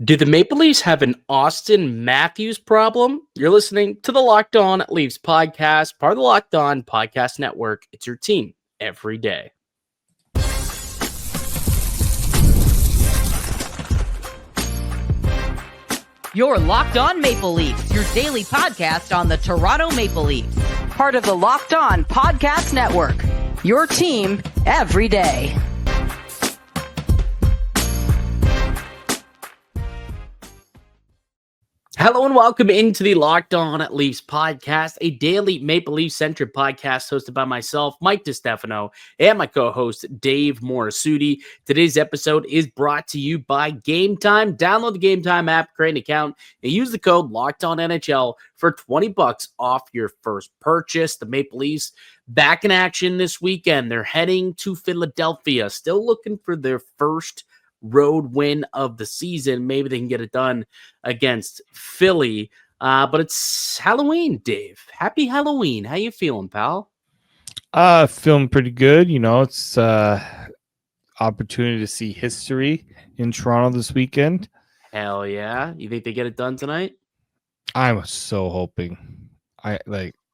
Do the Maple Leafs have an Auston Matthews problem? You're listening to the Locked On Leafs podcast, part of the Locked On Podcast Network. It's your team every day. You're Locked On Maple Leafs, your daily podcast on the Toronto Maple Leafs. Part of the Locked On Podcast Network, your team every day. Hello and welcome into the Locked On Leafs podcast, a daily Maple Leaf-centric podcast hosted by myself, Mike DiStefano, and my co-host, Dave Morassutti. Today's episode is brought to you by Gametime. Download the Gametime app, create an account, and use the code LOCKEDONNHL for $20 off your first purchase. The Maple Leafs back in action this weekend. They're heading to Philadelphia, still looking for their first road win of the season. Maybe they can get it done against Philly. But it's Halloween, Dave. Happy Halloween. How you feeling, pal? Feeling pretty good. You know, it's opportunity to see history in Toronto this weekend. Hell yeah. You think they get it done tonight? I'm so hoping. I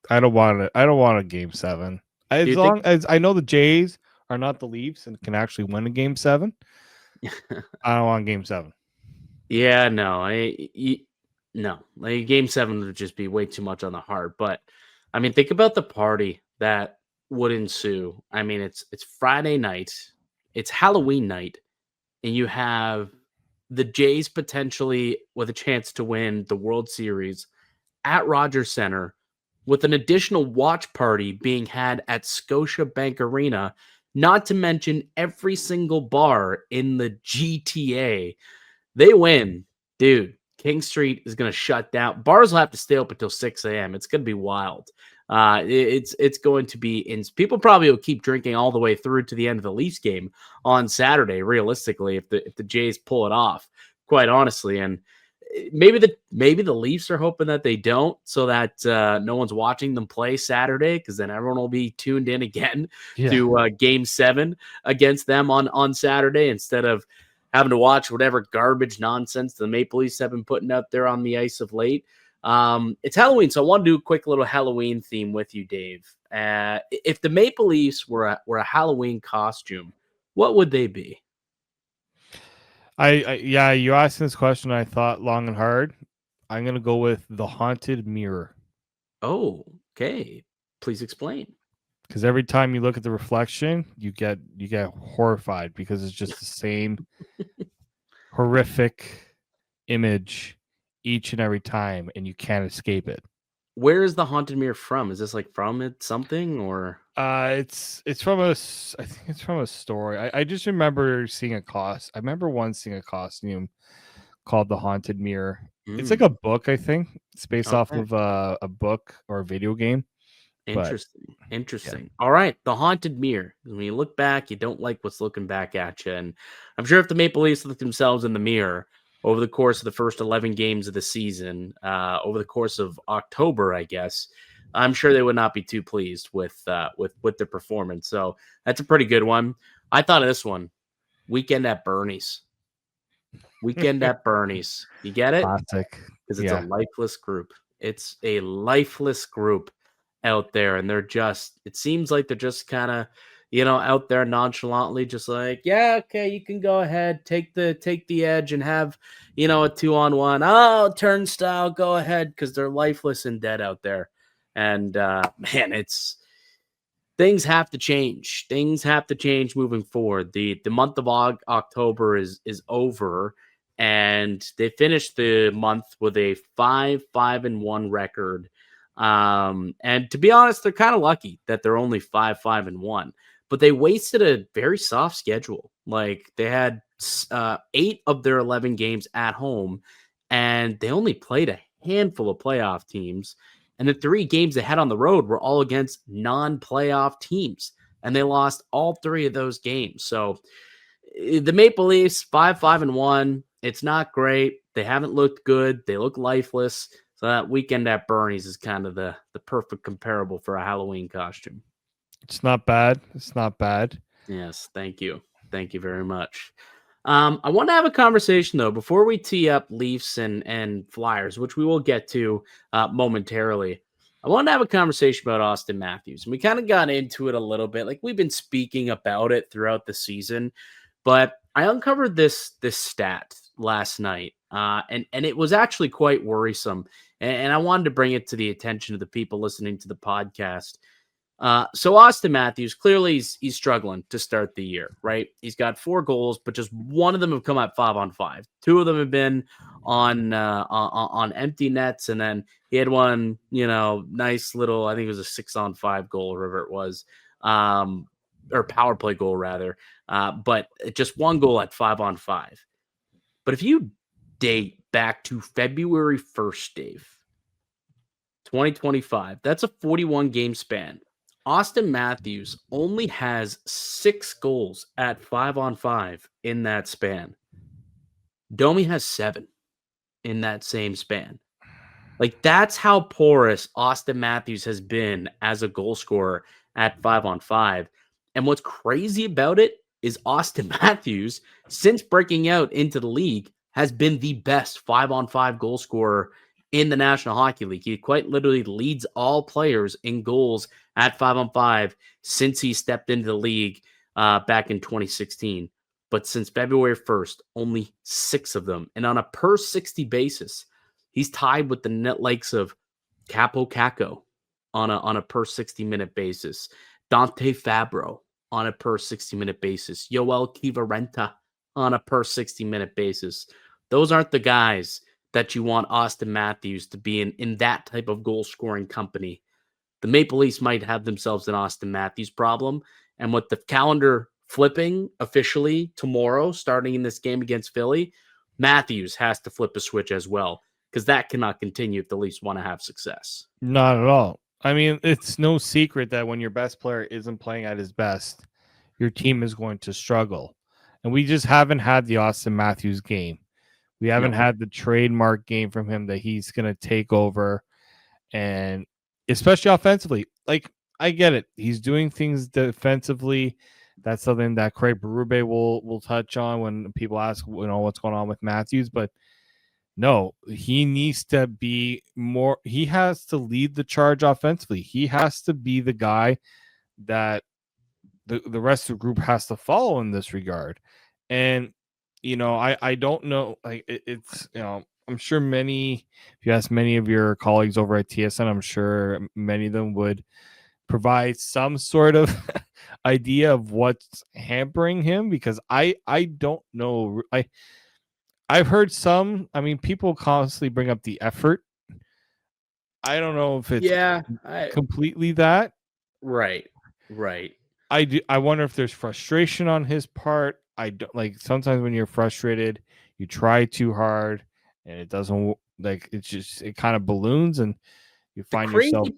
don't want a game 7. As long as I know the Jays are not the Leafs and can actually win a game 7. I don't want game 7. Yeah, no. Game 7 would just be way too much on the heart. But I mean, think about the party that would ensue. I mean, it's Friday night, it's Halloween night, and you have the Jays potentially with a chance to win the World Series at Rogers Center, with an additional watch party being had at Scotiabank Arena. Not to mention every single bar in the GTA. They win. Dude, King Street is going to shut down. Bars will have to stay open until 6 a.m. It's going to be wild. It's going to be people probably will keep drinking all the way through to the end of the Leafs game on Saturday, realistically, if the Jays pull it off, quite honestly. And maybe the Leafs are hoping that they don't, so that no one's watching them play Saturday, because then everyone will be tuned in again to Game 7 against them on Saturday, instead of having to watch whatever garbage nonsense the Maple Leafs have been putting out there on the ice of late. It's Halloween, so I want to do a quick little Halloween theme with you, Dave. If the Maple Leafs were a Halloween costume, what would they be? You asked this question. I thought long and hard. I'm gonna go with the haunted mirror. Oh, okay. Please explain. Because every time you look at the reflection, you get horrified, because it's just the same horrific image each and every time, and you can't escape it. Where is the haunted mirror from? Is this like from it something, or? It's from I think it's from a story. I just remember seeing I remember once seeing a costume called the Haunted Mirror. It's like a book, I think. It's based off of a book or a video game. Interesting. Yeah. All right, the Haunted Mirror. When you look back, you don't like what's looking back at you. And I'm sure if the Maple Leafs looked themselves in the mirror over the course of the first 11 games of the season, over the course of October, I guess, I'm sure they would not be too pleased with their performance. So that's a pretty good one. I thought of this one: Weekend at Bernie's. Weekend at Bernie's. You get it? Classic. Because it's a lifeless group. It's a lifeless group out there, and it seems like they're just kind of, out there nonchalantly, just like, yeah, okay, you can go ahead, take the edge and have, a 2-on-1. Oh, turnstile, go ahead, because they're lifeless and dead out there. And man, things have to change. Things have to change moving forward. The month of October is over, and they finished the month with a 5-5-1 record. And to be honest, they're kind of lucky that they're only 5-5-1, but they wasted a very soft schedule. Like, they had 8 of their 11 games at home, and they only played a handful of playoff teams. And the 3 games they had on the road were all against non-playoff teams, and they lost all 3 of those games. So the Maple Leafs, 5-5-1. It's not great. They haven't looked good. They look lifeless. So that Weekend at Bernie's is kind of the perfect comparable for a Halloween costume. It's not bad. It's not bad. Yes, thank you. Thank you very much. I want to have a conversation though before we tee up Leafs and Flyers, which we will get to momentarily. I want to have a conversation about Auston Matthews. And we kind of got into it a little bit. Like we've been speaking about it throughout the season, but I uncovered this stat last night, and it was actually quite worrisome. And I wanted to bring it to the attention of the people listening to the podcast. So Auston Matthews, clearly he's struggling to start the year, right? He's got 4 goals, but just one of them have come at 5-on-5. 2 of them have been on empty nets, and then he had one, nice little, I think it was a 6-on-5 goal, or whatever it was, or power play goal rather. But just one goal at 5-on-5. But if you date back to February 1st, Dave, 2025, that's a 41 game span. Auston Matthews only has 6 goals at 5-on-5 in that span. Domi has 7 in that same span. Like, that's how porous Auston Matthews has been as a goal scorer at 5-on-5. And what's crazy about it is Auston Matthews, since breaking out into the league, has been the best 5-on-5 goal scorer in the National Hockey League. He quite literally leads all players in goals at 5-on-5 since he stepped into the league back in 2016. But since February 1st, only 6 of them. And on a per 60 basis, he's tied with the net likes of Capo Caco on a per 60-minute basis, Dante Fabro on a per 60-minute basis, Yoel Kivarenta on a per 60-minute basis. Those aren't the guys that you want Auston Matthews to be in that type of goal-scoring company. The Maple Leafs might have themselves an Auston Matthews problem. And with the calendar flipping officially tomorrow, starting in this game against Philly, Matthews has to flip a switch as well, because that cannot continue if the Leafs want to have success. Not at all. I mean, it's no secret that when your best player isn't playing at his best, your team is going to struggle. And we just haven't had the Auston Matthews game. We haven't had the trademark game from him that he's going to take over, and especially offensively. Like, I get it. He's doing things defensively. That's something that Craig Berube will touch on when people ask, what's going on with Matthews. But no, he needs to be more. He has to lead the charge offensively. He has to be the guy that the rest of the group has to follow in this regard. And I don't know. Like it's I'm sure if you ask many of your colleagues over at TSN, I'm sure many of them would provide some sort of idea of what's hampering him, because I don't know. I've heard some. I mean, people constantly bring up the effort. I don't know if it's completely that. Right. I wonder if there's frustration on his part. I don't, like, sometimes when you're frustrated, you try too hard and it doesn't, like, it kind of balloons and you find yourself.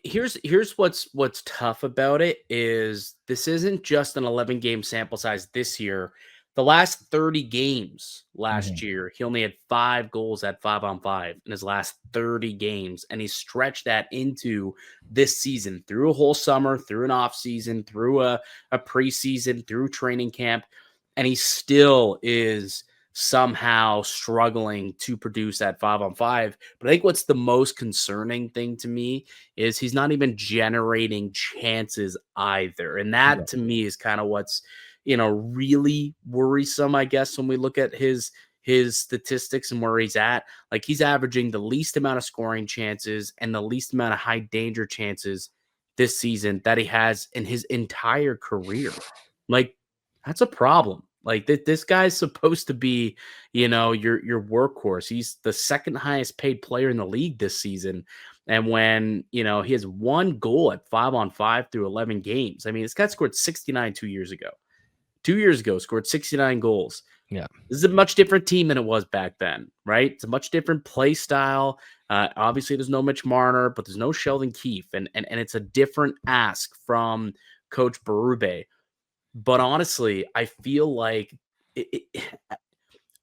Here's what's tough about it is this isn't just an 11 game sample size this year. The last 30 games last year, he only had 5 goals at 5-on-5 in his last 30 games. And he stretched that into this season through a whole summer, through an off season, through a preseason, through training camp. And he still is somehow struggling to produce at 5-on-5. But I think what's the most concerning thing to me is he's not even generating chances either. And that to me is kind of what's, really worrisome, I guess, when we look at his statistics and where he's at. Like, he's averaging the least amount of scoring chances and the least amount of high danger chances this season that he has in his entire career. Like, that's a problem. Like, this guy's supposed to be, your workhorse. He's the second highest paid player in the league this season. And when, he has 1 goal at 5-on-5 through 11 games. I mean, this guy scored 69 2 years ago. 2 years ago, scored 69 goals. Yeah. This is a much different team than it was back then, right? It's a much different play style. Obviously, there's no Mitch Marner, but there's no Sheldon Keefe. And it's a different ask from Coach Berube. But honestly, I feel like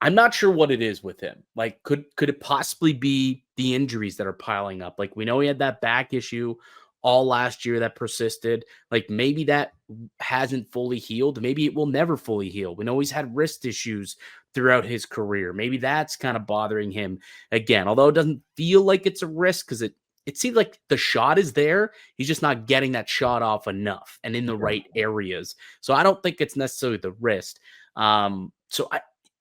I'm not sure what it is with him. Like, could it possibly be the injuries that are piling up? Like, we know he had that back issue all last year that persisted. Like maybe that hasn't fully healed. Maybe it will never fully heal. We know he's had wrist issues throughout his career. Maybe that's kind of bothering him again, although it doesn't feel like it's a risk because it seems like the shot is there. He's just not getting that shot off enough and in the right areas. So I don't think it's necessarily the wrist.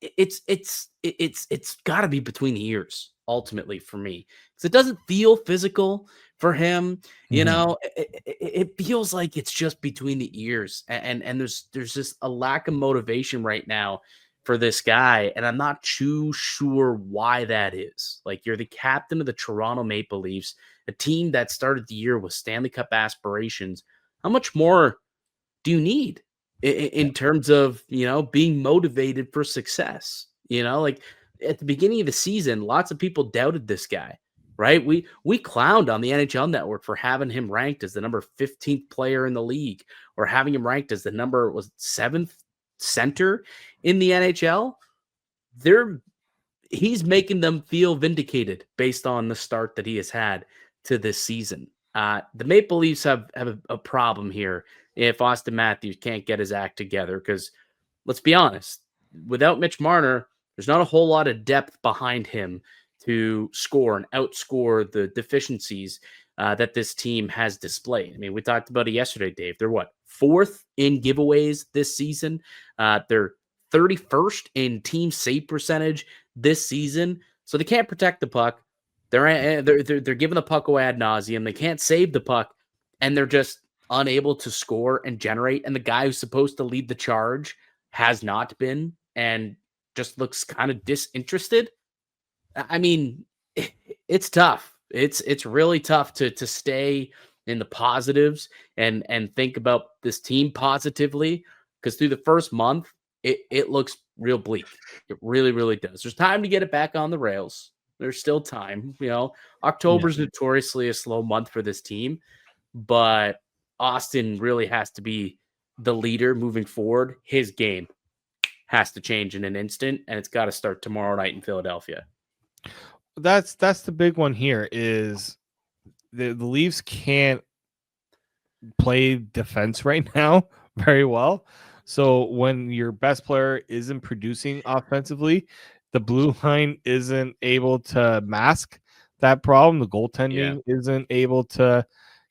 It's got to be between the ears ultimately for me because it doesn't feel physical for him. You know, it feels like it's just between the ears, and there's just a lack of motivation right now for this guy, and I'm not too sure why that is. Like, you're the captain of the Toronto Maple Leafs, a team that started the year with Stanley Cup aspirations. How much more do you need in terms of, being motivated for success? Like at the beginning of the season, lots of people doubted this guy, right? We clowned on the NHL Network for having him ranked as the number 15th player in the league, or having him ranked as the number 7th center in the NHL. He's making them feel vindicated based on the start that he has had to this season. The Maple Leafs have a problem here if Auston Matthews can't get his act together, because let's be honest, without Mitch Marner, there's not a whole lot of depth behind him to score and outscore the deficiencies that this team has displayed. I mean, we talked about it yesterday, Dave. They're fourth in giveaways this season. They're 31st in team save percentage this season. So they can't protect the puck. They're giving the puck away ad nauseum. They can't save the puck, and they're just unable to score and generate. And the guy who's supposed to lead the charge has not been, and just looks kind of disinterested. I mean, it's tough. It's really tough to stay in the positives and think about this team positively, because through the first month, it looks real bleak. It really, really does. There's time to get it back on the rails. There's still time. October's notoriously a slow month for this team, but Auston really has to be the leader moving forward. His game has to change in an instant, and it's got to start tomorrow night in Philadelphia. That's the big one here is the Leafs can't play defense right now very well. So when your best player isn't producing offensively, the blue line isn't able to mask that problem. The goaltending isn't able to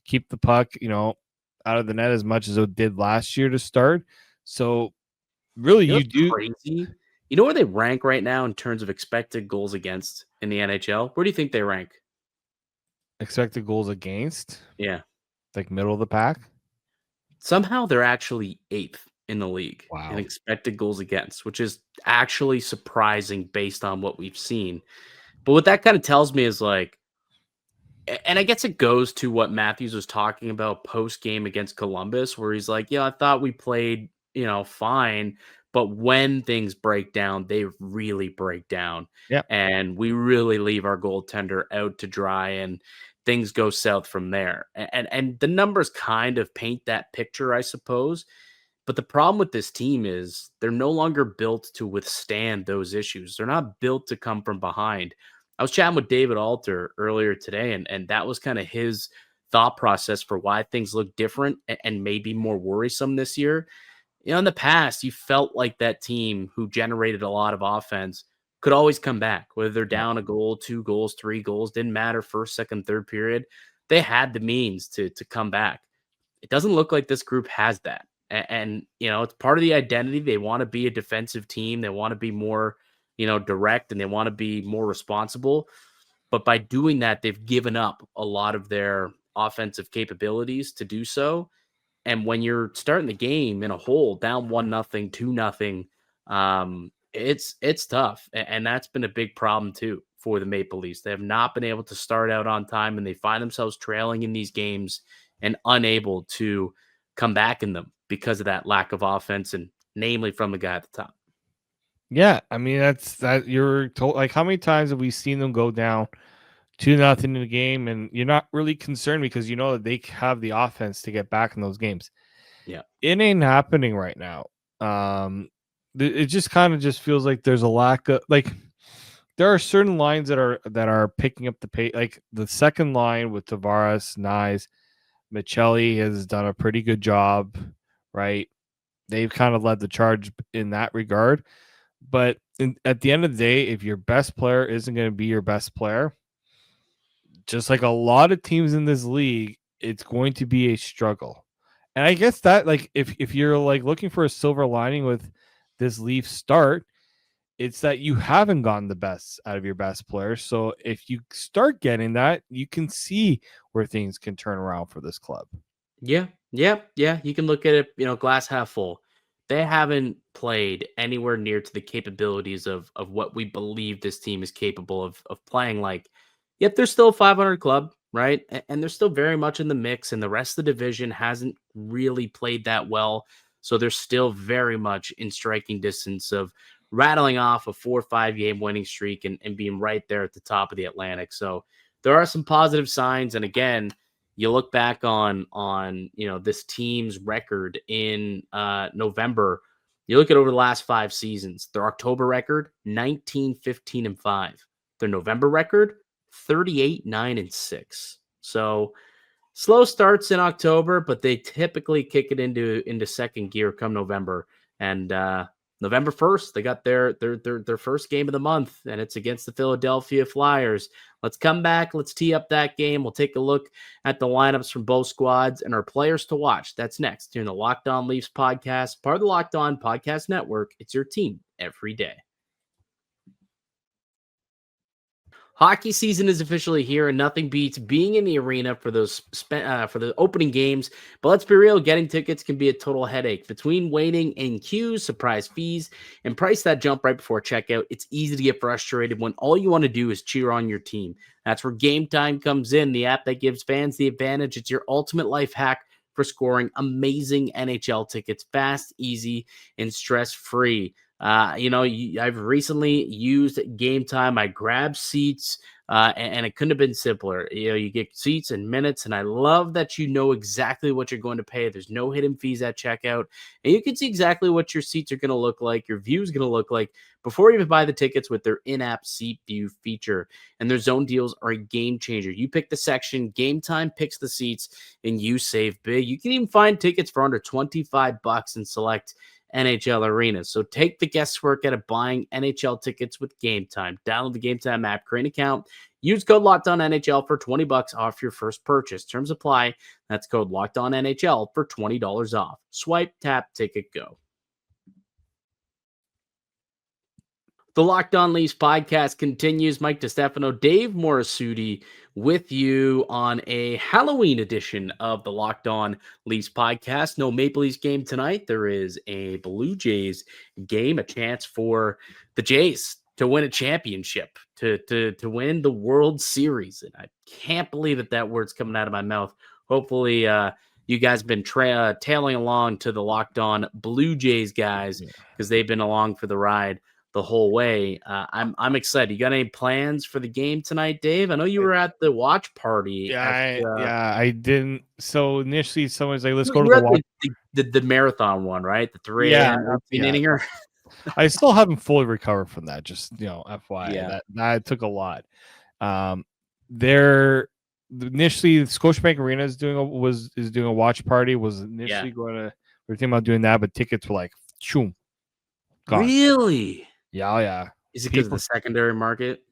keep the puck, out of the net as much as it did last year to start. So really, you do crazy. You know where they rank right now in terms of expected goals against in the NHL? Where do you think they rank? Expected goals against? Yeah. Like middle of the pack? Somehow they're actually 8th in the league in expected goals against, which is actually surprising based on what we've seen. But what that kind of tells me is and I guess it goes to what Matthews was talking about post-game against Columbus, where he's like, I thought we played, fine. But when things break down, they really break down. Yeah. And we really leave our goaltender out to dry, and things go south from there. And the numbers kind of paint that picture, I suppose. But the problem with this team is they're no longer built to withstand those issues. They're not built to come from behind. I was chatting with David Alter earlier today, and that was kind of his thought process for why things look different and maybe more worrisome this year. In the past, you felt like that team who generated a lot of offense could always come back, whether they're down a goal, 2 goals, 3 goals, didn't matter, first, second, third period. They had the means to come back. It doesn't look like this group has that. And it's part of the identity. They want to be a defensive team. They want to be more, direct, and they want to be more responsible. But by doing that, they've given up a lot of their offensive capabilities to do so. And when you're starting the game in a hole, down 1-0, 2-0, it's tough. And that's been a big problem too for the Maple Leafs. They have not been able to start out on time, and they find themselves trailing in these games and unable to come back in them because of that lack of offense, and namely from the guy at the top. Yeah, I mean, that's that you're told. Like, how many times have we seen them go down 2-0 in the game, and you're not really concerned because you know that they have the offense to get back in those games. Yeah, it ain't happening right now. It just kind of just feels like there's a lack of there are certain lines that are picking up the pace. Like the second line with Tavares, Nyes, Michelli has done a pretty good job, right? They've kind of led the charge in that regard. But at the end of the day, if your best player isn't going to be your best player, just like a lot of teams in this league, it's going to be a struggle. And I guess that, like, if you're like looking for a silver lining with this Leaf start, it's that you haven't gotten the best out of your best players. So if you start getting that, you can see where things can turn around for this club. Yeah. You can look at it, glass half full. They haven't played anywhere near to the capabilities of what we believe this team is capable of playing like. Yet they're still a 500 club, right? And they're still very much in the mix, and the rest of the division hasn't really played that well. So they're still very much in striking distance of rattling off a 4 or 5 game winning streak and being right there at the top of the Atlantic. So there are some positive signs. And again, you look back on this team's record in November. You look at over the last 5 seasons. Their October record 19-15-5. Their November record 38-9-6. So slow starts in October, but they typically kick it into second gear come November. And November 1st, they got their first game of the month, and it's against the Philadelphia Flyers. Let's come back. Let's tee up that game. We'll take a look at the lineups from both squads and our players to watch. That's next here in the Locked On Leafs podcast, part of the Locked On Podcast Network. It's your team every day. Hockey season is officially here, and nothing beats being in the arena for those for the opening games. But let's be real, getting tickets can be a total headache. Between waiting in queues, surprise fees, and price that jump right before checkout, it's easy to get frustrated when all you want to do is cheer on your team. That's where Gametime comes in, the app that gives fans the advantage. It's your ultimate life hack for scoring amazing NHL tickets fast, easy, and stress-free. I've recently used Gametime. I grabbed seats, and it couldn't have been simpler. You get seats in minutes, and I love that you know exactly what you're going to pay. There's no hidden fees at checkout, and you can see exactly what your seats are going to look like, your view is going to look like before you even buy the tickets with their in-app seat view feature. And their zone deals are a game changer. You pick the section, Gametime picks the seats, and you save big. You can even find tickets for under $25 and select NHL arenas. So take the guesswork out of buying NHL tickets with Gametime. Download the Gametime app, create an account, use code LOCKEDONNHL for $20 off your first purchase. Terms apply. That's code LOCKEDONNHL for $20 off. Swipe, tap, ticket, go. The Locked On Leafs podcast continues. Mike DiStefano, Dave Morassutti with you on a Halloween edition of the Locked On Leafs podcast. No Maple Leafs game tonight. There is a Blue Jays game, a chance for the Jays to win a championship, to win the World Series. And I can't believe that word's coming out of my mouth. Hopefully, you guys have been tailing along to the Locked On Blue Jays guys because they've been along for the ride the whole way. I'm excited. You got any plans for the game tonight, Dave? I know you were at the watch party. I didn't. So initially, someone's like, "Let's go to the watch." The marathon one, right? The 3 a.m. inninger. I still haven't fully recovered from that. Just FYI, that took a lot. There initially, Scotiabank Arena is doing a watch party. Was initially we were thinking about doing that, but tickets were like, shoom, gone. Really? Yeah. Is it because of the secondary market?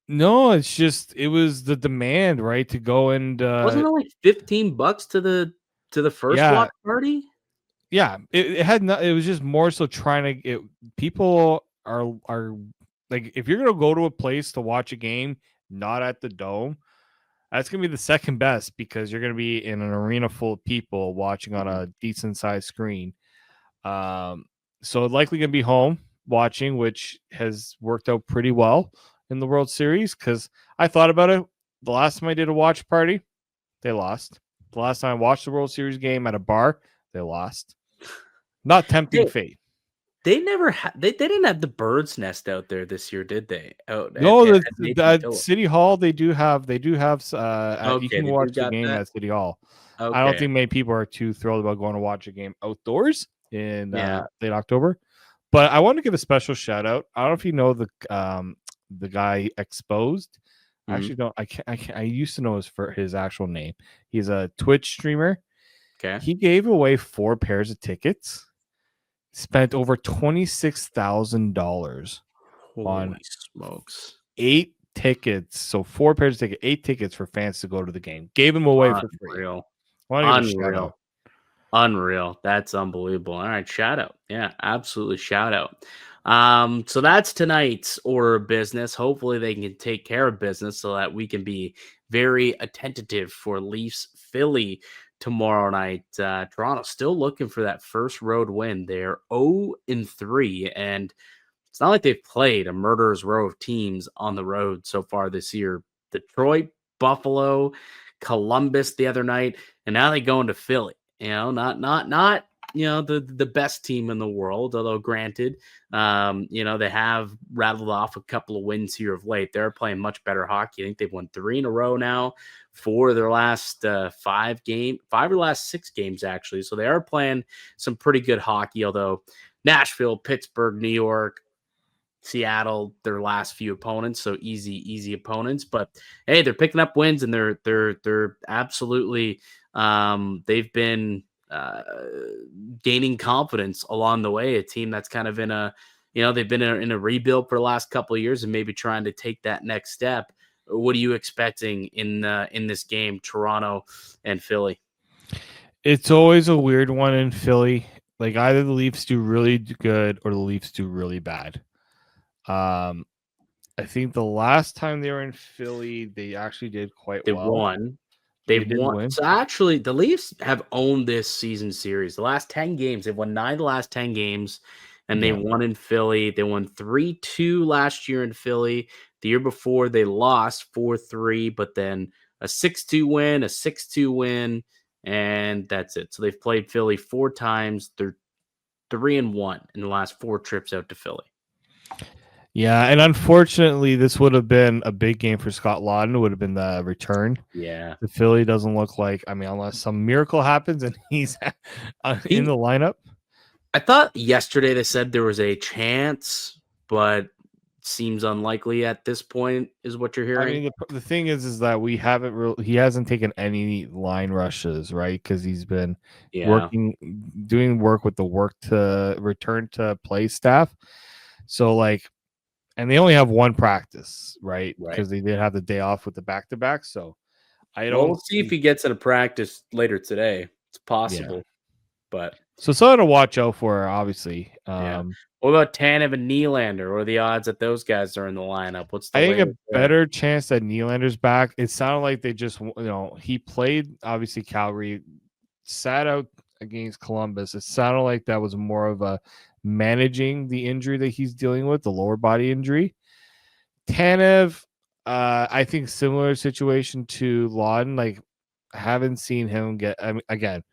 No, it's just it was the demand, right? To go and wasn't it like $15 to the first watch party? Yeah, it had not. It was just more so trying to get people are like, if you're gonna go to a place to watch a game, not at the Dome, that's gonna be the second best because you're gonna be in an arena full of people watching on a decent sized screen. So likely gonna be home watching, which has worked out pretty well in the World Series because I thought about it. The last time I did a watch party, they lost. The last time I watched the World Series game at a bar, they lost. Not tempting fate. They never they didn't have the bird's nest out there this year, did they? No, at City Hall they do have you can watch the game at City Hall. Okay. I don't think many people are too thrilled about going to watch a game outdoors in late October. But I want to give a special shout out. I don't know if you know the guy Exposed. I actually don't. I can't. I used to know his actual name. He's a Twitch streamer. Okay. He gave away 4 pairs of tickets. Spent over $26,000 on Holy smokes. 8 tickets. So 4 pairs of tickets, 8 tickets for fans to go to the game. Gave them away for free. Unreal. Want to give a shout out. Unreal. That's unbelievable. All right, shout out. Yeah, absolutely shout out. So that's tonight's order of business. Hopefully they can take care of business so that we can be very attentive for Leafs Philly tomorrow night. Toronto still looking for that first road win. They're 0-3, and it's not like they've played a murderer's row of teams on the road so far this year. Detroit, Buffalo, Columbus the other night, and now they go into Philly. Not the best team in the world, although granted, they have rattled off a couple of wins here of late. They're playing much better hockey. I think they've won 3 in a row now for their last 5 or last 6 games, actually. So they are playing some pretty good hockey, although Nashville, Pittsburgh, New York, Seattle, their last few opponents, so easy opponents. But hey, they're picking up wins, and they're absolutely they've been gaining confidence along the way. A team that's kind of in a they've been in a rebuild for the last couple of years and maybe trying to take that next step. What are you expecting in this game, Toronto and Philly? It's always a weird one in Philly. Like either the Leafs do really good or the Leafs do really bad. I think the last time they were in Philly, they actually did quite well. They've won. So actually, the Leafs have owned this season series. The last 10 games, they've won 9 of the last 10 games, and they won in Philly. They won 3-2 last year in Philly. The year before, they lost 4-3, but then a 6-2 win, a 6-2 win, and that's it. So they've played Philly 4 times. They're 3-1 in the last 4 trips out to Philly. Yeah, and unfortunately, this would have been a big game for Scott Laughton. It would have been the return. Yeah. The Philly doesn't look like, unless some miracle happens and he's in the lineup. I thought yesterday they said there was a chance, but seems unlikely at this point, is what you're hearing. The thing is that we haven't he hasn't taken any line rushes, right? Because he's been doing work with the work to return to play staff. So and they only have 1 practice, right? Because they did have the day off with the back-to-back. So we'll see if he gets into practice later today. It's possible, but so something to watch out for, obviously. What about Tanev and Nylander? What are the odds that those guys are in the lineup? I think a better chance that Nylander's back. It sounded like they just, he played obviously Calgary, sat out against Columbus. It sounded like that was more of a managing the injury that he's dealing with, the lower body injury. Tanev, I think similar situation to Laughton. I haven't seen him get. Again,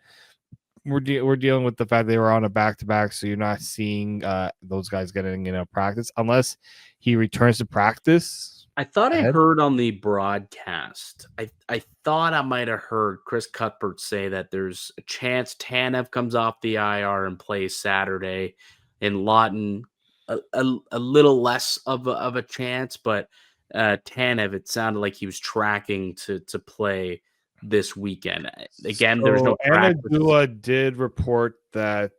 we're dealing with the fact they were on a back-to-back, so you're not seeing those guys getting practice unless he returns to practice. I thought I heard on the broadcast. I thought I might have heard Chris Cuthbert say that there's a chance Tanev comes off the IR and plays Saturday. And Laughton, a little less of a chance, but Tanev, it sounded like he was tracking to play this weekend. Again, there's no practice. Anadula did report that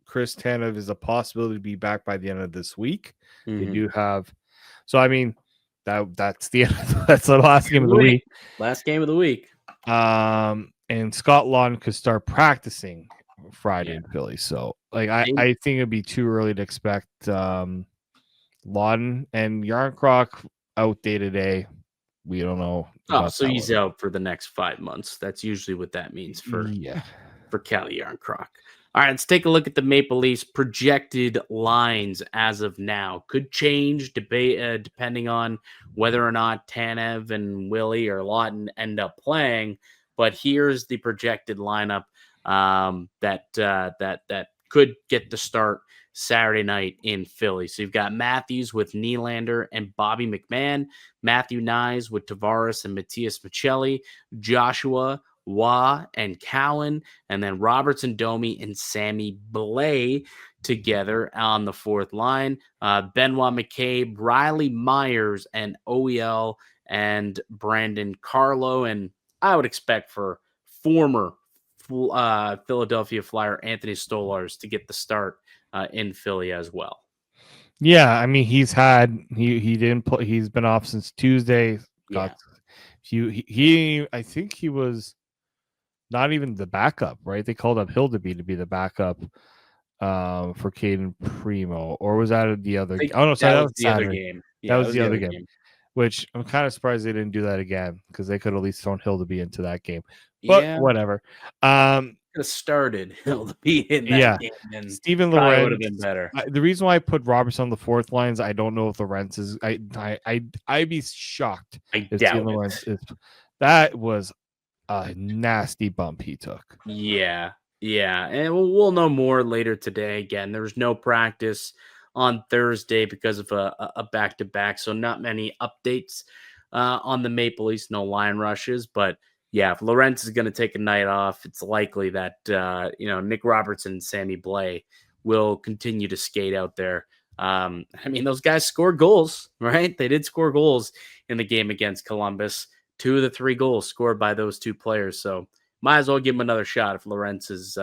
Chris Tanev is a possibility to be back by the end of this week. They do have, so that's the that's the last game of the week. Last game of the week. And Scott Laughton could start practicing Friday in Philly. So I think it'd be too early to expect Laughton and Yarncroc out day to day. We don't know. So he's out for the next 5 months. That's usually what that means for Calle Yarncroc. All right, let's take a look at the Maple Leafs projected lines as of now. Could change depending on whether or not Tanev and Willie or Laughton end up playing. But here's the projected lineup that could get the start Saturday night in Philly. So you've got Matthews with Nylander and Bobby McMahon, Matthew Nyes with Tavares and Matias Maccelli, Joshua Waugh and Cowan, and then Robertson, Domi, and Sammy Blay together on the fourth line. Benoit McCabe, Riley Myers, and OEL and Brandon Carlo. And I would expect for former Philadelphia Flyer Anthony Stolarz to get the start in Philly as well. Yeah, I mean he didn't play. He's been off since Tuesday. I think he was not even the backup, right? They called up Hildeby to be the backup for Caden Primo, or was that the other? Oh no, sorry, that was the other game. Yeah, that was the other game. Which I'm kind of surprised they didn't do that again because they could at least thrown Hildeby into that game. But whatever. Could have started Hildeby in that game. And Steven Lorenz would have been better. The reason why I put Robertson on the fourth lines, I don't know if Lorenz is. I'd be shocked if Steven Lorenz is. That was a nasty bump he took. Yeah, and we'll know more later today. Again, there was no practice on Thursday because of a back-to-back, so not many updates on the Maple Leafs, no line rushes, but yeah, if Lorenz is going to take a night off, it's likely that Nick Robertson and Sammy Blay will continue to skate out there. I mean, those guys scored goals, right? They did score goals in the game against Columbus. 2 of the 3 goals scored by those 2 players, so might as well give him another shot if Lorenz is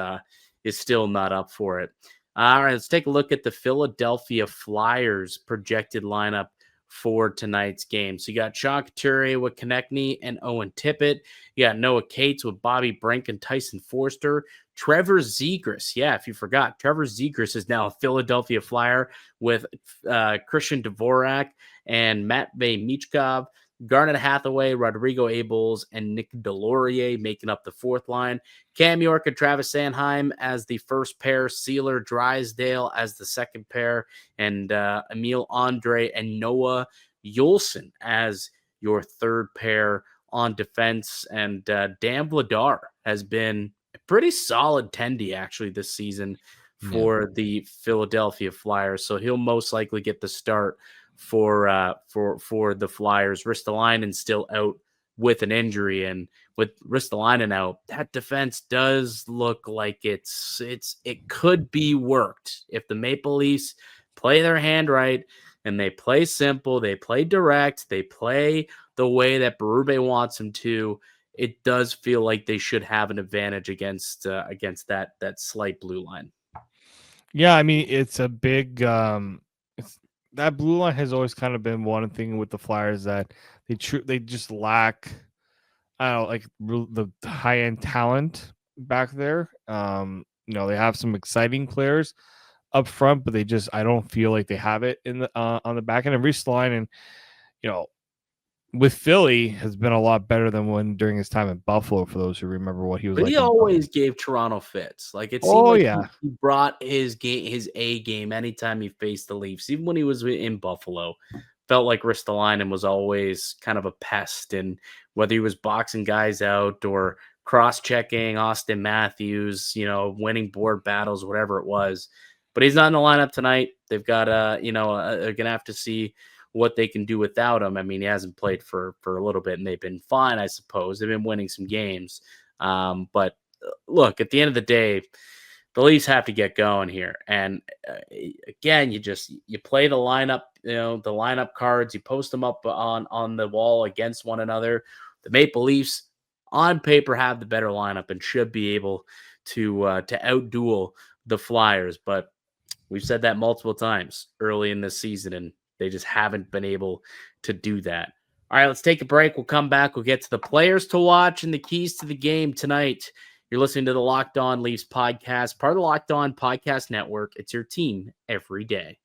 still not up for it. All right, let's take a look at the Philadelphia Flyers projected lineup for tonight's game. So you got Sean Couturier with Konechny and Owen Tippett. You got Noah Cates with Bobby Brink and Tyson Forster. Trevor Zegras. Yeah, if you forgot, Trevor Zegras is now a Philadelphia Flyer with Christian Dvorak and Matvey Michkov. Garnet Hathaway, Rodrigo Abels, and Nick Delorier making up the fourth line. Cam York and Travis Sanheim as the first pair. Sealer Drysdale as the second pair. And Emil Andre and Noah Yolson as your third pair on defense. And Dan Vladar has been a pretty solid tendy actually this season for the Philadelphia Flyers. So he'll most likely get the start for the Flyers. Ristolainen still out with an injury, and with Ristolainen out, that defense does look like it could be worked if the Maple Leafs play their hand right and they play simple, they play direct, they play the way that Berube wants them to. It does feel like they should have an advantage against that slight blue line. Yeah, I mean it's a big. That blue line has always kind of been one thing with the Flyers that they just lack. I don't know, like the high end talent back there. They have some exciting players up front, but I don't feel like they have it in the on the back end. And Ristolainen, with Philly has been a lot better than during his time in Buffalo. For those who remember what he was, but like he always gave Toronto fits. Like it seemed he brought his A game anytime he faced the Leafs. Even when he was in Buffalo, felt like Ristolainen was always kind of a pest. And whether he was boxing guys out or cross-checking Auston Matthews, winning board battles, whatever it was. But he's not in the lineup tonight. They've got they're gonna have to see what they can do without him. I mean, he hasn't played for a little bit, and they've been fine, I suppose. They've been winning some games. But look, at the end of the day, the Leafs have to get going here. And again, you play the lineup, the lineup cards, you post them up on the wall against one another. The Maple Leafs, on paper, have the better lineup and should be able to outduel the Flyers. But we've said that multiple times early in this season, and they just haven't been able to do that. All right, let's take a break. We'll come back. We'll get to the players to watch and the keys to the game tonight. You're listening to the Locked On Leafs podcast, part of the Locked On Podcast Network. It's your team every day.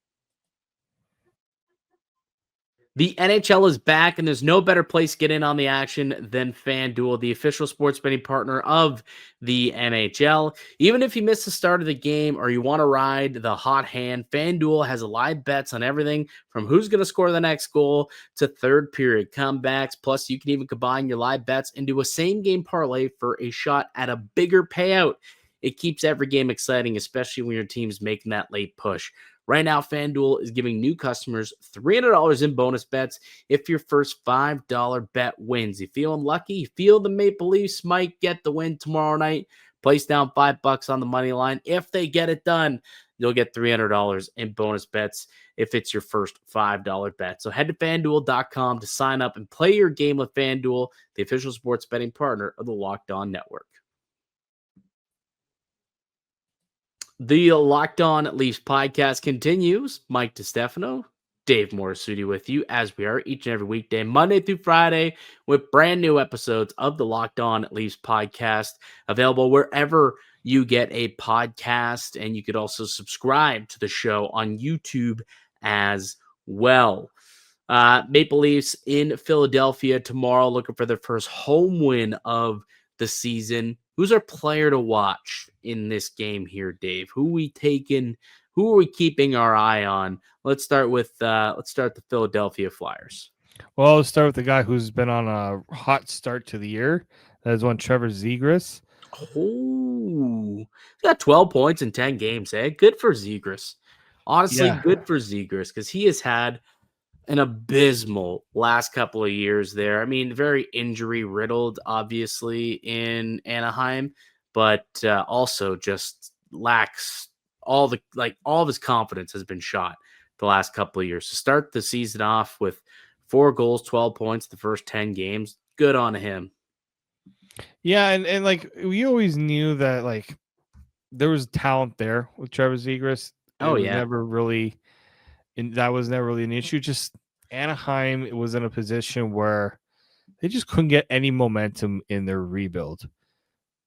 The NHL is back, and there's no better place to get in on the action than FanDuel, the official sports betting partner of the NHL. Even if you miss the start of the game or you want to ride the hot hand, FanDuel has live bets on everything from who's going to score the next goal to third period comebacks. Plus, you can even combine your live bets into a same-game parlay for a shot at a bigger payout. It keeps every game exciting, especially when your team's making that late push. Right now, FanDuel is giving new customers $300 in bonus bets if your first $5 bet wins. You feeling lucky? You feel the Maple Leafs might get the win tomorrow night? Place down $5 on the money line. If they get it done, you'll get $300 in bonus bets if it's your first $5 bet. So head to FanDuel.com to sign up and play your game with FanDuel, the official sports betting partner of the Locked On Network. The Locked On Leafs podcast continues. Mike DiStefano, Dave Morassutti with you, as we are each and every weekday, Monday through Friday, with brand new episodes of the Locked On Leafs podcast available wherever you get a podcast. And you could also subscribe to the show on YouTube as well. Maple Leafs in Philadelphia tomorrow, looking for their first home win of the season. Who's our player to watch in this game here, Dave? Who are we taking? Who are we keeping our eye on? Let's start the Philadelphia Flyers. Well, let's start with the guy who's been on a hot start to the year. That is one Trevor Zegras. Oh, he's got 12 points in 10 games. Good for Zegras. Honestly, good for Zegras, because he has had an abysmal last couple of years there. I mean, very injury riddled, obviously, in Anaheim, but also just lacks all of his confidence has been shot the last couple of years. To start the season off with 4 goals, 12 points, the first 10 games, good on him. Yeah, and like we always knew that like there was talent there with Trevor Zegras. Oh yeah, that was never really an issue. Just Anaheim was in a position where they just couldn't get any momentum in their rebuild,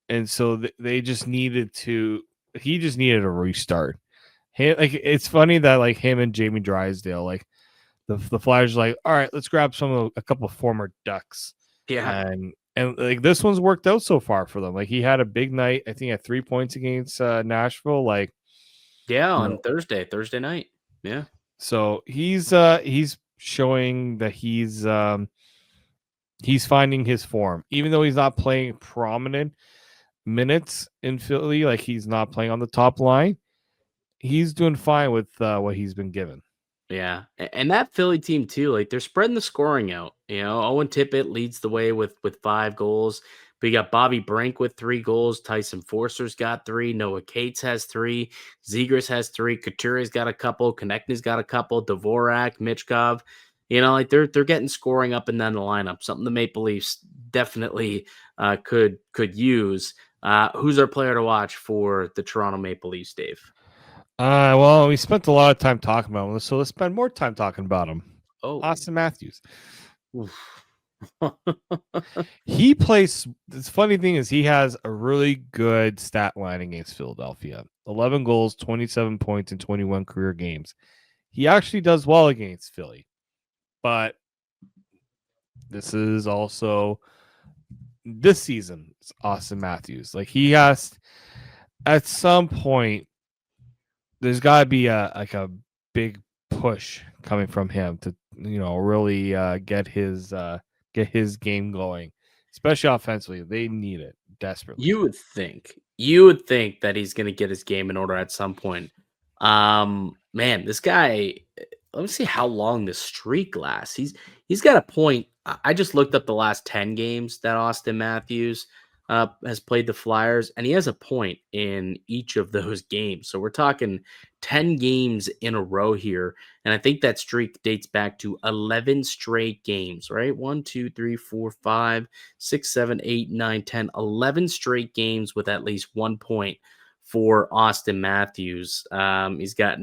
and so they just needed to. He just needed a restart. It's funny that like him and Jamie Drysdale, like the Flyers, are like, all right, let's grab a couple former Ducks. Yeah, and like this one's worked out so far for them. Like he had a big night. I think he had 3 points against Nashville. Like on Thursday night. Yeah. So he's showing that he's finding his form, even though he's not playing prominent minutes in Philly. Like he's not playing on the top line. He's doing fine with what he's been given. Yeah, and that Philly team too, like they're spreading the scoring out. Owen Tippett leads the way with 5 goals. But you got Bobby Brink with 3 goals. Tyson Forster's got 3. Noah Cates has 3. Zegras has 3. Couture's got a couple. Konechny's got a couple. Dvorak, Michkov. Like they're getting scoring up and down the lineup. Something the Maple Leafs definitely could use. Who's our player to watch for the Toronto Maple Leafs, Dave? Well, we spent a lot of time talking about him, so let's spend more time talking about him. Oh, Auston Matthews. He plays. The funny thing is he has a really good stat line against Philadelphia. 11 goals, 27 points in 21 career games. He actually does well against Philly. But this is also this season, it's Auston Matthews. Like he has at some point there's got to be a big push coming from him to really get his game going, especially offensively. They need it desperately. You would think that he's going to get his game in order at some point. Man, this guy. Let me see how long this streak lasts. He's got a point. I just looked up the last 10 games that Auston Matthews has played the Flyers, and he has a point in each of those games. So we're talking 10 games in a row here. And I think that streak dates back to 11 straight games, right? 1, 2, 3, 4, 5, 6, 7, 8, 9, 10, 11 straight games with at least 1 point for Auston Matthews. He's got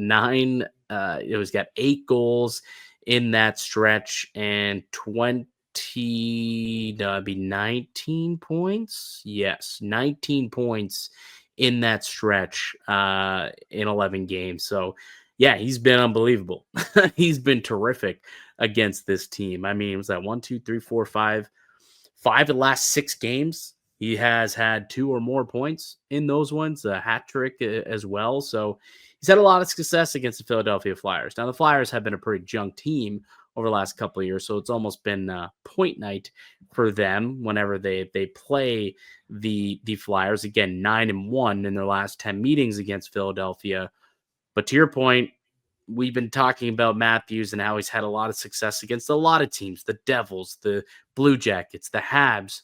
8 goals in that stretch and 19 points. Yes, 19 points in that stretch in 11 games. So, yeah, he's been unbelievable. He's been terrific against this team. I mean, it was that 1, 2, 3, 4, 5 of the last 6 games. He has had 2 or more points in those ones, a hat trick as well. So he's had a lot of success against the Philadelphia Flyers. Now, the Flyers have been a pretty junk team over the last couple of years, so it's almost been point night for them whenever they play the Flyers. Again, 9-1 in their last 10 meetings against Philadelphia. But to your point, we've been talking about Matthews and how he's had a lot of success against a lot of teams, the Devils, the Blue Jackets, the Habs.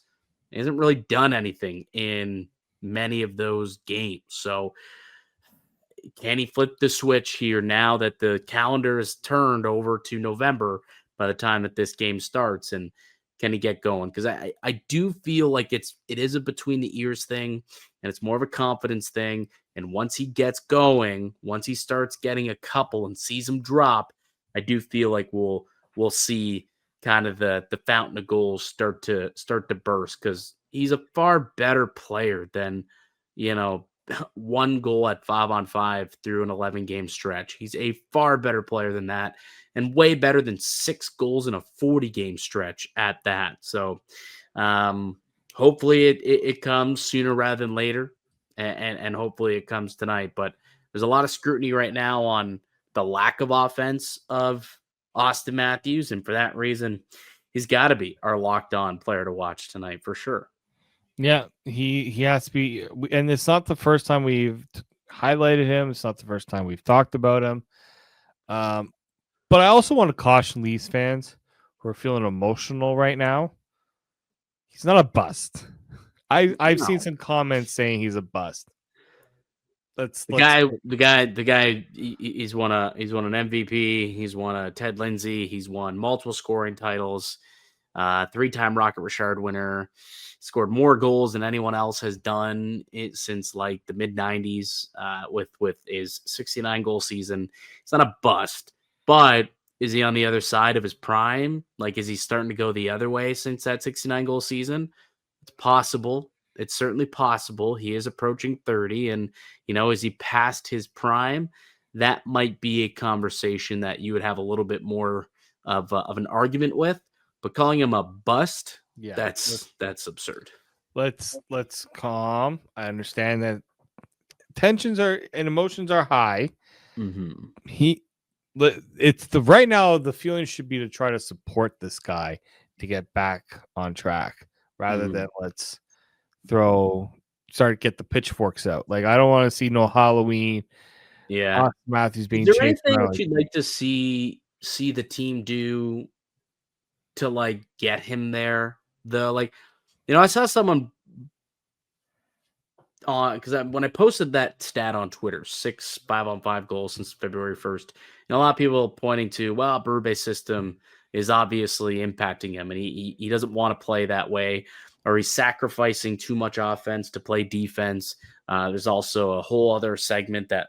He hasn't really done anything in many of those games. So can he flip the switch here now that the calendar is turned over to November by the time that this game starts? And can he get going? Because I do feel like it is a between the ears thing, and it's more of a confidence thing. And once he gets going, once he starts getting a couple and sees them drop, I do feel like we'll see kind of the fountain of goals start to burst, because he's a far better player than, one goal at 5-on-5 through an 11-game stretch. He's a far better player than that, and way better than 6 goals in a 40-game stretch at that. So hopefully it comes sooner rather than later, and hopefully it comes tonight. But there's a lot of scrutiny right now on the lack of offense of Auston Matthews, and for that reason, he's got to be our locked on player to watch tonight for sure. Yeah, he has to be, and it's not the first time we've highlighted him. It's not the first time we've talked about him. But I also want to caution Leafs fans who are feeling emotional right now. He's not a bust. I've seen some comments saying he's a bust. The guy. He's won an MVP. He's won a Ted Lindsay. He's won multiple scoring titles. 3-time Rocket Richard winner. Scored more goals than anyone else has done it since like the mid 90s with his 69 goal season. It's not a bust, but is he on the other side of his prime? Like, is he starting to go the other way since that 69 goal season? It's possible. It's certainly possible. He is approaching 30, and is he past his prime? That might be a conversation that you would have a little bit more of an argument with. But calling him a bust, yeah, that's absurd. Let's calm. I understand that tensions and emotions are high. Mm-hmm. Right now the feeling should be to try to support this guy to get back on track, rather than let's get the pitchforks out. Like, I don't want to see no Halloween. Yeah, Auston Matthews being chased. Is there anything that you'd like to see the team do to like get him there? I saw someone on, because when I posted that stat on Twitter, 6 5-on-5 goals since February 1st, a lot of people pointing to, well, Berube's system is obviously impacting him, and he doesn't want to play that way, or he's sacrificing too much offense to play defense. There's also a whole other segment that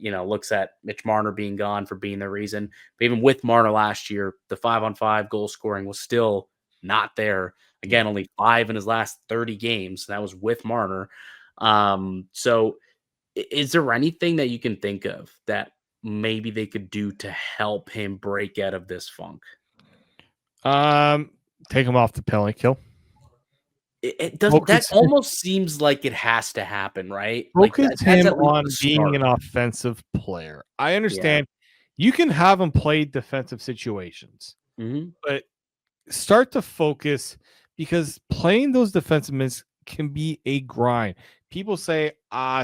looks at Mitch Marner being gone for being the reason. But even with Marner last year, the 5-on-5 goal scoring was still not there. Again, only 5 in his last 30 games. That was with Marner. So is there anything that you can think of that maybe they could do to help him break out of this funk? Take him off the penalty kill. It doesn't. That almost seems like it has to happen, right? Focus him on being an offensive player. I understand you can have him play defensive situations, but start to focus, because playing those defensive minutes can be a grind. People say,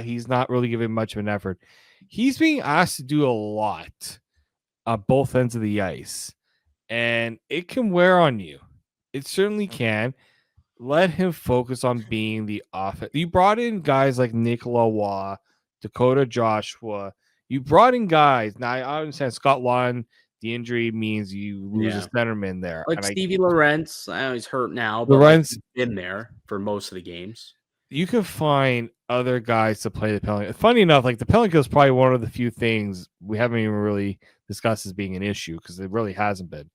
he's not really giving much of an effort. He's being asked to do a lot on both ends of the ice, and it can wear on you. It certainly can. Let him focus on being the offense. You brought in guys like Nicolas Waugh, Dakota Joshua. You brought in guys. Now, I understand Scott Lawton, the injury means you lose a centerman there. Like Stevie Lorentz. I know he's hurt now, but Lorentz he's been there for most of the games. You can find other guys to play the penalty. Funny enough, like, the penalty kill is probably one of the few things we haven't even really discussed as being an issue, because it really hasn't been.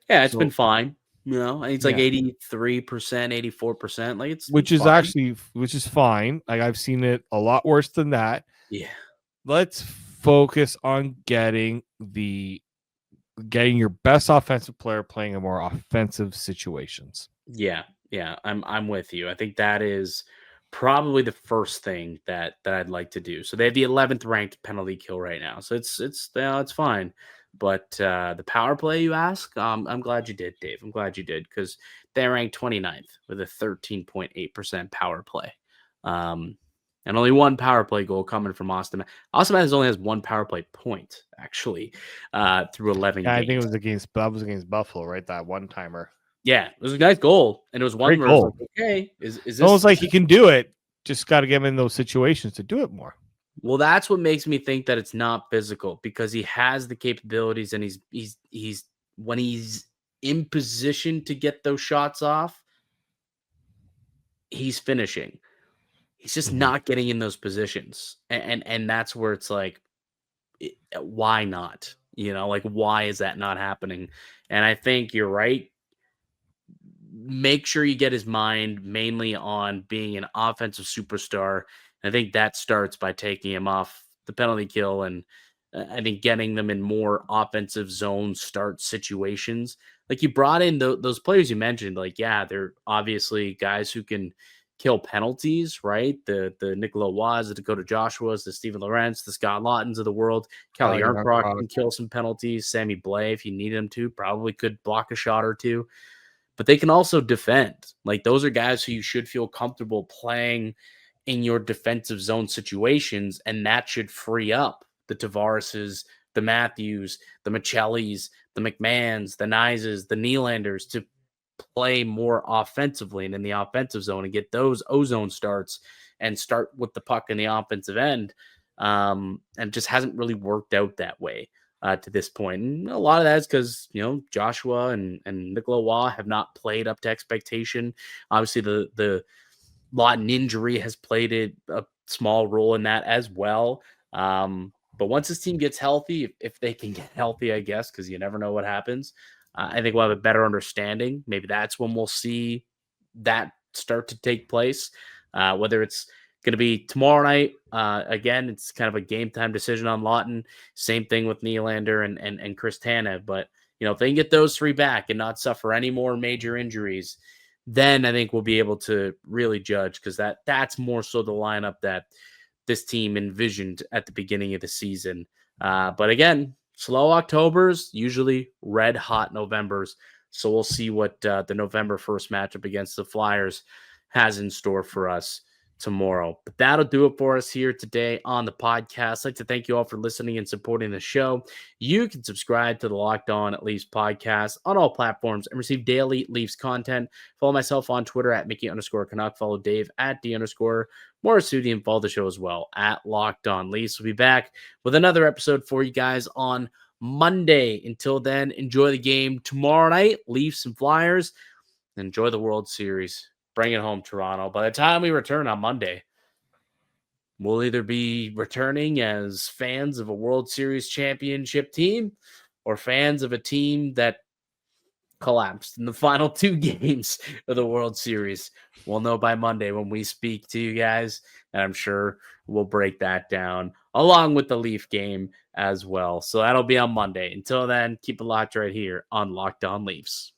Yeah, it's been fine. It's like 83%, 84%. Like, which is fine. Like, I've seen it a lot worse than that. Yeah. Let's focus on getting your best offensive player playing in more offensive situations. Yeah. I'm with you. I think that is probably the first thing that I'd like to do. So they have the 11th ranked penalty kill right now. So it's fine. But the power play, you ask, I'm glad you did, Dave. I'm glad you did, because they ranked 29th with a 13.8% power play. And and only one power play goal coming from Auston. Auston Matthews only has one power play point, actually, through 11 Yeah, I games. think it was against Buffalo, right? That one-timer. Yeah, it was a nice goal, and it was one Great where it was goal. like, okay, is this Almost like he can do it, just got to get him in those situations to do it more. Well, that's what makes me think that it's not physical, because he has the capabilities, and he's when he's in position to get those shots off, he's finishing. He's just not getting in those positions, and that's where it's like, why not? Like, why is that not happening? And I think you're right. Make sure you get his mind mainly on being an offensive superstar. I think that starts by taking him off the penalty kill, and I think getting them in more offensive zone start situations. Like, you brought in those players you mentioned. Like, yeah, they're obviously guys who can kill penalties, right? The Nicola Waz, the Dakota Joshuas, the Stephen Lorentz, the Scott Laughtons of the world. Kelly Yarncroc can kill some penalties. Sammy Blais, if you need him to, probably could block a shot or two. But they can also defend. Like, those are guys who you should feel comfortable playing in your defensive zone situations, and that should free up the Tavarises, the Matthews, the Michellis, the McMahons, the Nizes, the Nylanders to play more offensively and in the offensive zone and get those ozone starts and start with the puck in the offensive end. And it just hasn't really worked out that way to this point. And a lot of that is because, Joshua and Nicola Waugh have not played up to expectation. Obviously, the Lawton injury has played a small role in that as well. But once this team gets healthy, if they can get healthy, I guess, because you never know what happens, I think we'll have a better understanding. Maybe that's when we'll see that start to take place, whether it's going to be tomorrow night. Again, it's kind of a game time decision on Lawton. Same thing with Nylander and Chris Tanev. But, if they can get those three back and not suffer any more major injuries, then I think we'll be able to really judge, because that's more so the lineup that this team envisioned at the beginning of the season. But again, slow Octobers, usually red hot Novembers. So we'll see what the November 1st matchup against the Flyers has in store for us tomorrow. But that'll do it for us here today on the podcast. I'd like to thank you all for listening and supporting the show. You can subscribe to the Locked On Leafs podcast on all platforms and receive daily Leafs content. Follow myself on Twitter at Mickey_Canuck. Follow Dave at D_Morassutti, and follow the show as well at Locked On Leafs. We'll be back with another episode for you guys on Monday. Until then, enjoy the game tomorrow night, Leafs and Flyers. Enjoy the World Series. Bring it home, Toronto. By the time we return on Monday, we'll either be returning as fans of a World Series championship team or fans of a team that collapsed in the final two games of the World Series. We'll know by Monday when we speak to you guys, and I'm sure we'll break that down along with the Leaf game as well. So that'll be on Monday. Until then, keep it locked right here on Locked On Leafs.